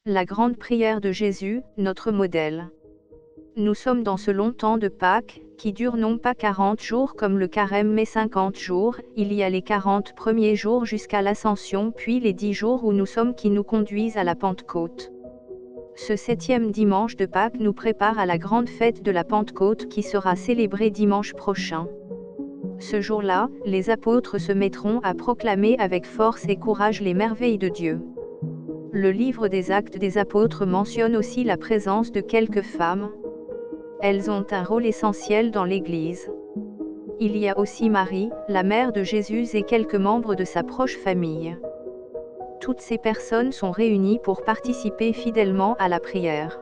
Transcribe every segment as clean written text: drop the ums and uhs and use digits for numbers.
La grande prière de Jésus, notre modèle. Nous sommes dans ce long temps de Pâques, qui dure non pas 40 jours comme le carême mais 50 jours, il y a les 40 premiers jours jusqu'à l'Ascension puis les 10 jours où nous sommes qui nous conduisent à la Pentecôte. Ce 7e dimanche de Pâques nous prépare à la grande fête de la Pentecôte qui sera célébrée dimanche prochain. Ce jour-là, les apôtres se mettront à proclamer avec force et courage les merveilles de Dieu. Le livre des Actes des Apôtres mentionne aussi la présence de quelques femmes. Elles ont un rôle essentiel dans l'Église. Il y a aussi Marie, la mère de Jésus et quelques membres de sa proche famille. Toutes ces personnes sont réunies pour participer fidèlement à la prière.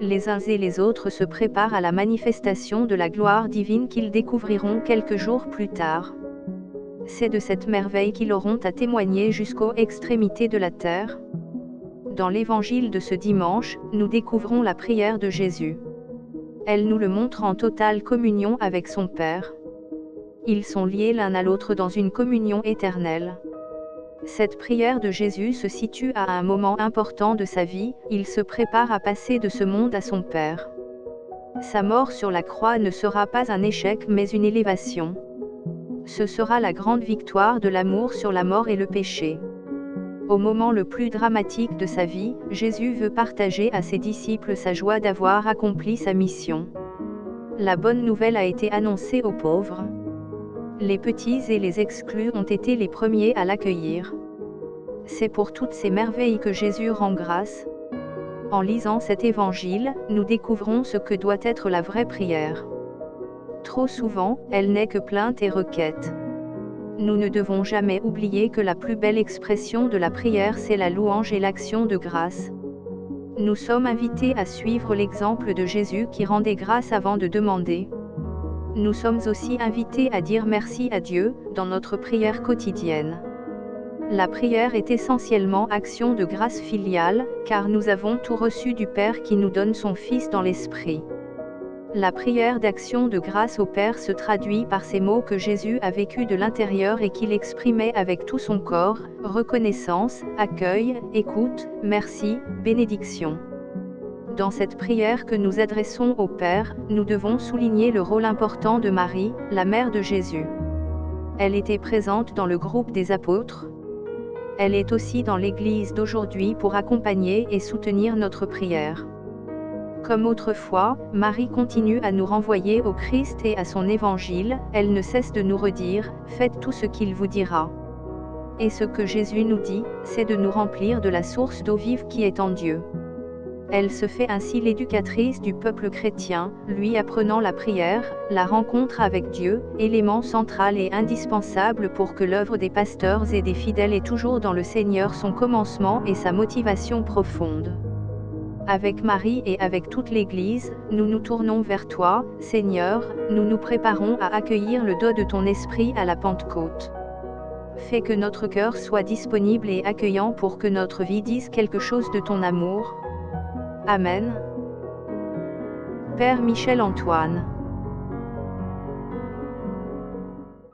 Les uns et les autres se préparent à la manifestation de la gloire divine qu'ils découvriront quelques jours plus tard. C'est de cette merveille qu'ils auront à témoigner jusqu'aux extrémités de la terre. Dans l'évangile de ce dimanche, nous découvrons la prière de Jésus. Elle nous le montre en totale communion avec son Père. Ils sont liés l'un à l'autre dans une communion éternelle. Cette prière de Jésus se situe à un moment important de sa vie, il se prépare à passer de ce monde à son Père. Sa mort sur la croix ne sera pas un échec mais une élévation. Ce sera la grande victoire de l'amour sur la mort et le péché. Au moment le plus dramatique de sa vie, Jésus veut partager à ses disciples sa joie d'avoir accompli sa mission. La bonne nouvelle a été annoncée aux pauvres. Les petits et les exclus ont été les premiers à l'accueillir. C'est pour toutes ces merveilles que Jésus rend grâce. En lisant cet évangile, nous découvrons ce que doit être la vraie prière. Trop souvent, elle n'est que plainte et requête. Nous ne devons jamais oublier que la plus belle expression de la prière c'est la louange et l'action de grâce. Nous sommes invités à suivre l'exemple de Jésus qui rendait grâce avant de demander. Nous sommes aussi invités à dire merci à Dieu, dans notre prière quotidienne. La prière est essentiellement action de grâce filiale, car nous avons tout reçu du Père qui nous donne son Fils dans l'Esprit. La prière d'action de grâce au Père se traduit par ces mots que Jésus a vécus de l'intérieur et qu'il exprimait avec tout son corps, reconnaissance, accueil, écoute, merci, bénédiction. Dans cette prière que nous adressons au Père, nous devons souligner le rôle important de Marie, la mère de Jésus. Elle était présente dans le groupe des apôtres. Elle est aussi dans l'Église d'aujourd'hui pour accompagner et soutenir notre prière. Comme autrefois, Marie continue à nous renvoyer au Christ et à son évangile, elle ne cesse de nous redire, faites tout ce qu'il vous dira. Et ce que Jésus nous dit, c'est de nous remplir de la source d'eau vive qui est en Dieu. Elle se fait ainsi l'éducatrice du peuple chrétien, lui apprenant la prière, la rencontre avec Dieu, élément central et indispensable pour que l'œuvre des pasteurs et des fidèles ait toujours dans le Seigneur son commencement et sa motivation profonde. Avec Marie et avec toute l'Église, nous nous tournons vers toi, Seigneur, nous nous préparons à accueillir le don de ton Esprit à la Pentecôte. Fais que notre cœur soit disponible et accueillant pour que notre vie dise quelque chose de ton amour. Amen. Père Michel Antoine.